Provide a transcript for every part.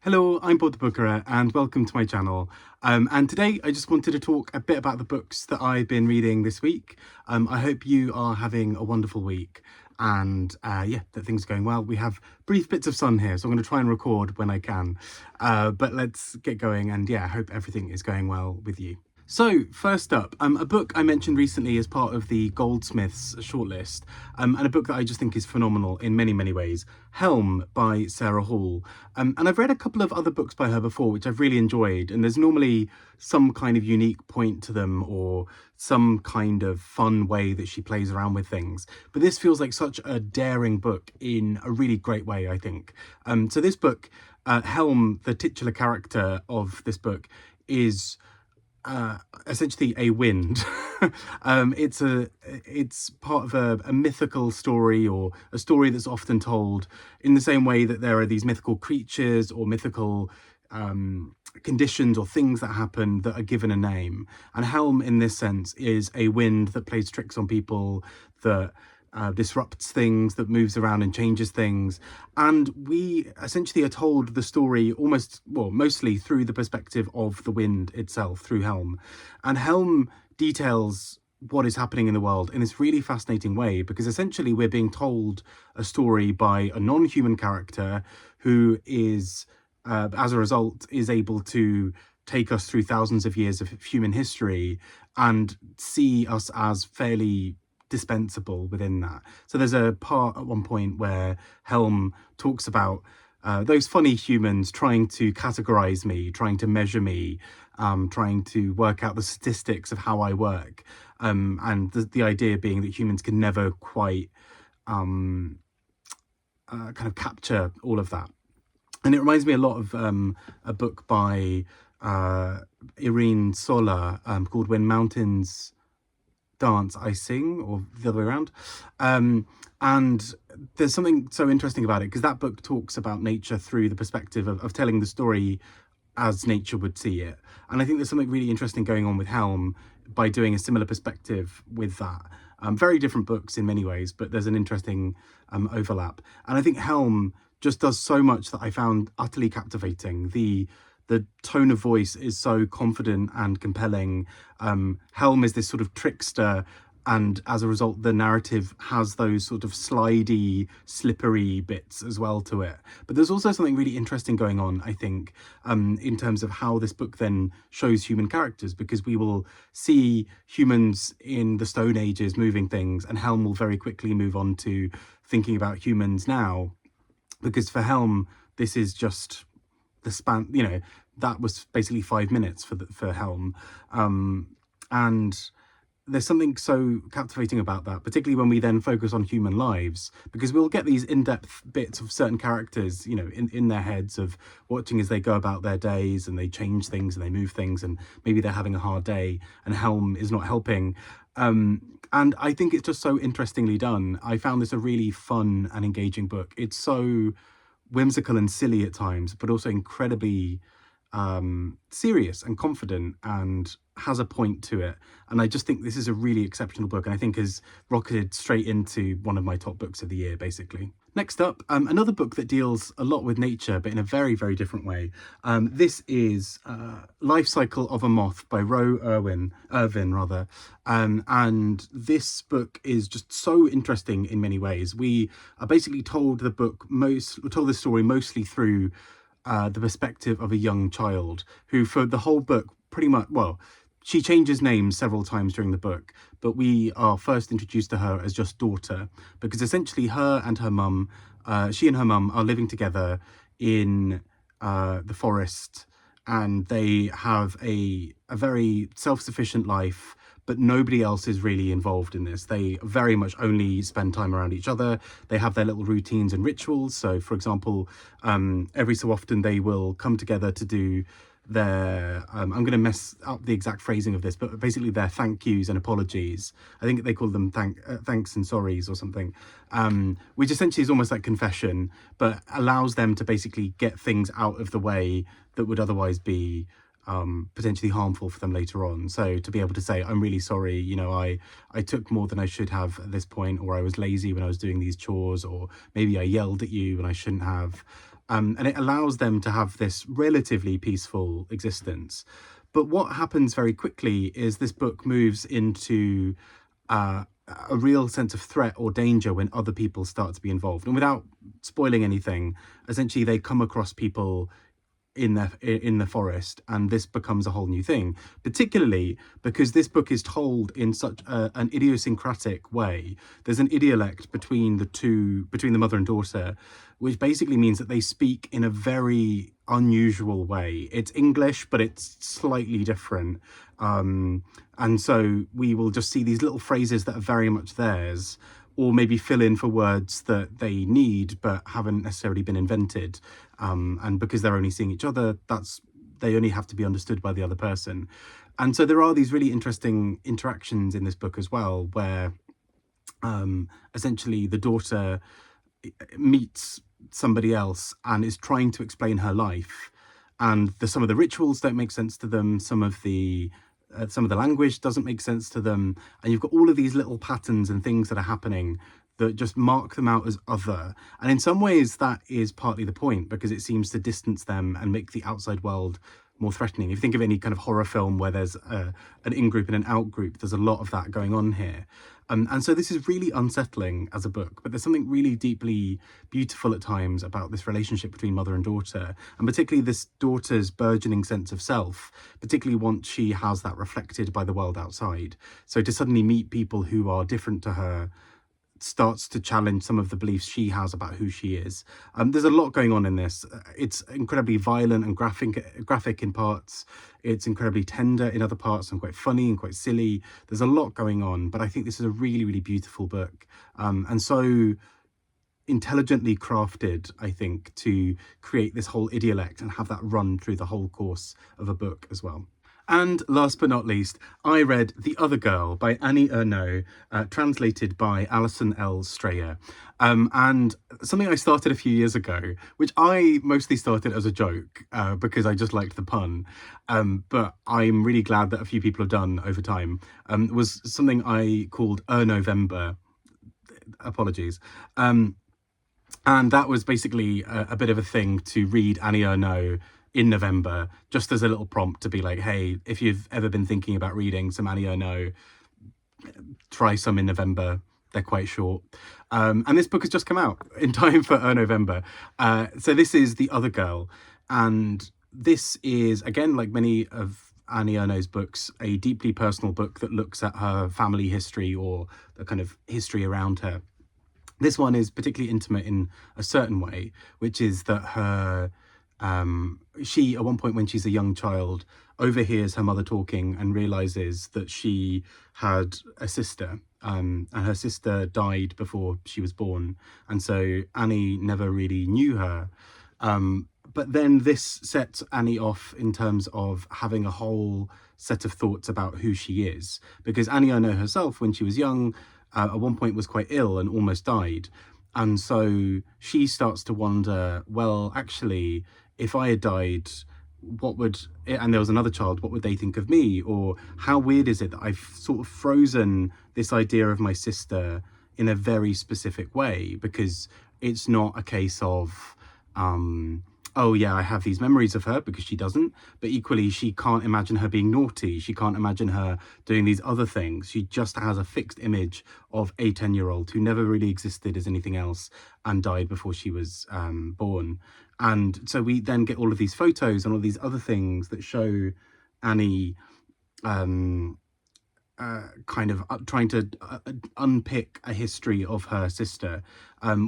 Hello, I'm Bob the Bookerer and welcome to my channel. And today I just wanted to talk a bit about the books that I've been reading this week. I hope you are having a wonderful week and yeah, that things are going well. We have brief bits of sun here, so I'm going to try and record when I can. But let's get going and yeah, I hope everything is going well with you. So, first up, a book I mentioned recently as part of the Goldsmiths shortlist, and a book that I just think is phenomenal in many, many ways, Helm by Sarah Hall. And I've read a couple of other books by her before, which I've really enjoyed, and there's normally some kind of unique point to them or some kind of fun way that she plays around with things. But this feels like such a daring book in a really great way, I think. So this book, Helm, the titular character of this book, is essentially a wind. It's part of a mythical story, or a story that's often told in the same way that there are these mythical creatures or mythical conditions or things that happen that are given a name. And Helm, in this sense, is a wind that plays tricks on people, that disrupts things, that moves around and changes things. And we essentially are told the story mostly through the perspective of the wind itself, through Helm. And Helm details what is happening in the world in this really fascinating way, because essentially we're being told a story by a non-human character who is, as a result, is able to take us through thousands of years of human history and see us as fairly dispensable within that. So there's a part at one point where Helm talks about those funny humans trying to categorize me, trying to measure me, trying to work out the statistics of how I work, and the idea being that humans can never quite kind of capture all of that. And it reminds me a lot of a book by Irene Sola called When Mountains Dance I Sing, or the other way around. And there's something so interesting about it, because that book talks about nature through the perspective of telling the story as nature would see it. And I think there's something really interesting going on with Helm by doing a similar perspective with that. Very different books in many ways, but there's an interesting overlap. And I think Helm just does so much that I found utterly captivating. The tone of voice is so confident and compelling. Helm is this sort of trickster, and as a result, the narrative has those sort of slidey, slippery bits as well to it. But there's also something really interesting going on, I think, in terms of how this book then shows human characters, because we will see humans in the Stone Ages moving things, and Helm will very quickly move on to thinking about humans now, because for Helm, this is just the span, that was basically 5 minutes for Helm. And there's something so captivating about that, particularly when we then focus on human lives, because we'll get these in-depth bits of certain characters, in their heads, of watching as they go about their days and they change things and they move things, and maybe they're having a hard day and Helm is not helping. And I think it's just so interestingly done. I found this a really fun and engaging book. It's so whimsical and silly at times, but also incredibly serious and confident, and has a point to it. And I just think this is a really exceptional book, and I think has rocketed straight into one of my top books of the year, basically. Next up, another book that deals a lot with nature, but in a very, very different way. This is Life Cycle of a Moth by Rowe, Irvin. And this book is just so interesting in many ways. We are basically told the story mostly through the perspective of a young child who, for the whole book, pretty much, she changes names several times during the book, but we are first introduced to her as just daughter, because essentially she and her mum are living together in the forest, and they have a very self-sufficient life, but nobody else is really involved in this. They very much only spend time around each other. They have their little routines and rituals. So, for example, every so often they will come together to do their, I'm going to mess up the exact phrasing of this, but basically their thank yous and apologies. I think they call them thanks and sorries or something, which essentially is almost like confession, but allows them to basically get things out of the way that would otherwise be potentially harmful for them later on. So to be able to say, I'm really sorry, I took more than I should have at this point, or I was lazy when I was doing these chores, or maybe I yelled at you when I shouldn't have. and it allows them to have this relatively peaceful existence. But what happens very quickly is this book moves into uh, a real sense of threat or danger when other people start to be involved. And without spoiling anything, essentially they come across people in the forest, and this becomes a whole new thing, particularly because this book is told in such an idiosyncratic way. There's an idiolect between the mother and daughter, which basically means that they speak in a very unusual way. It's English, but it's slightly different, and so we will just see these little phrases that are very much theirs, or maybe fill in for words that they need but haven't necessarily been invented. And because they're only seeing each other, they only have to be understood by the other person. And so there are these really interesting interactions in this book as well, where essentially the daughter meets somebody else and is trying to explain her life, and some of the rituals don't make sense to them, some of the language doesn't make sense to them, and you've got all of these little patterns and things that are happening that just mark them out as other. And in some ways that is partly the point, because it seems to distance them and make the outside world more threatening. If you think of any kind of horror film where there's an in-group and an out-group, there's a lot of that going on here. And so this is really unsettling as a book, but there's something really deeply beautiful at times about this relationship between mother and daughter, and particularly this daughter's burgeoning sense of self, particularly once she has that reflected by the world outside. So to suddenly meet people who are different to her starts to challenge some of the beliefs she has about who she is. There's a lot going on in this. It's incredibly violent and graphic in parts. It's incredibly tender in other parts, and quite funny and quite silly. There's a lot going on, but I think this is a really, really beautiful book, and so intelligently crafted, I think, to create this whole idiolect and have that run through the whole course of a book as well. And last but not least, I read The Other Girl by Annie Ernaux, translated by Alison L. Strayer. And something I started a few years ago, which I mostly started as a joke because I just liked the pun, but I'm really glad that a few people have done over time, was something I called Ernauxvember. Apologies. And that was basically a bit of a thing to read Annie Ernaux in November, just as a little prompt to be like, hey, if you've ever been thinking about reading some Annie Ernaux, try some in November. They're quite short. And this book has just come out in time for Ernauxvember. So this is The Other Girl. And this is, again, like many of Annie Ernaux's books, a deeply personal book that looks at her family history, or the kind of history around her. This one is particularly intimate in a certain way, which is that she, at one point when she's a young child, overhears her mother talking and realizes that she had a sister, and her sister died before she was born, and so Annie never really knew her. But then this sets Annie off in terms of having a whole set of thoughts about who she is, because Annie Ernaux herself, when she was young, at one point was quite ill and almost died. And so she starts to wonder, well, actually, if I had died, and there was another child, what would they think of me? Or how weird is it that I've sort of frozen this idea of my sister in a very specific way? Because it's not a case of, oh yeah, I have these memories of her, because she doesn't, but equally she can't imagine her being naughty. She can't imagine her doing these other things. She just has a fixed image of a 10-year-old who never really existed as anything else and died before she was born. And so we then get all of these photos and all these other things that show Annie kind of trying to unpick a history of her sister,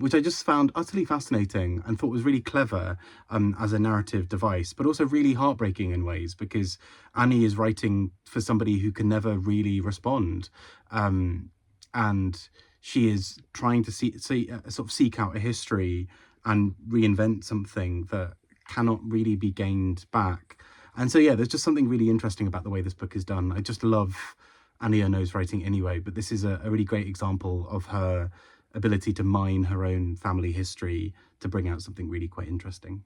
which I just found utterly fascinating and thought was really clever as a narrative device, but also really heartbreaking in ways, because Annie is writing for somebody who can never really respond, and she is trying to sort of seek out a history and reinvent something that cannot really be gained back. And so yeah, there's just something really interesting about the way this book is done. I just love Annie Ernaux's writing anyway, but this is a really great example of her ability to mine her own family history to bring out something really quite interesting.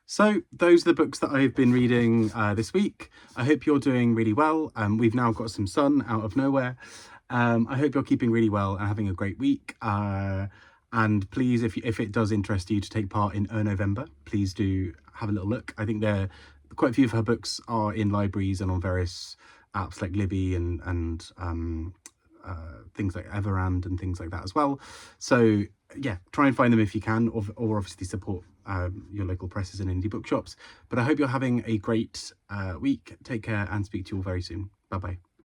So those are the books that I've been reading this week. I hope you're doing really well. We've now got some sun out of nowhere. I hope you're keeping really well and having a great week. And please, if it does interest you to take part in Ernauxvember, please do have a little look. I think quite a few of her books are in libraries and on various apps like Libby and things like Everand and things like that as well. So yeah, try and find them if you can, or obviously support your local presses and indie bookshops. But I hope you're having a great week. Take care and speak to you all very soon. Bye bye.